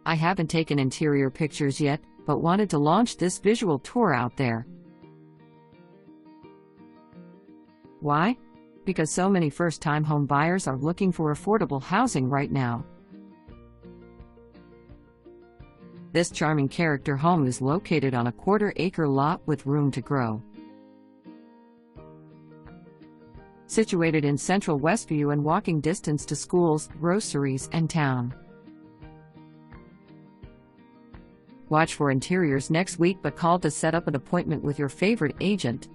I haven't taken interior pictures yet, but wanted to launch this visual tour out there. Why? Because so many first-time home buyers are looking for affordable housing right now. This charming character home is located on a quarter-acre lot with room to grow. Situated in Central Westview and walking distance to schools, groceries, and town. Watch for interiors next week, but call to set up an appointment with your favorite agent.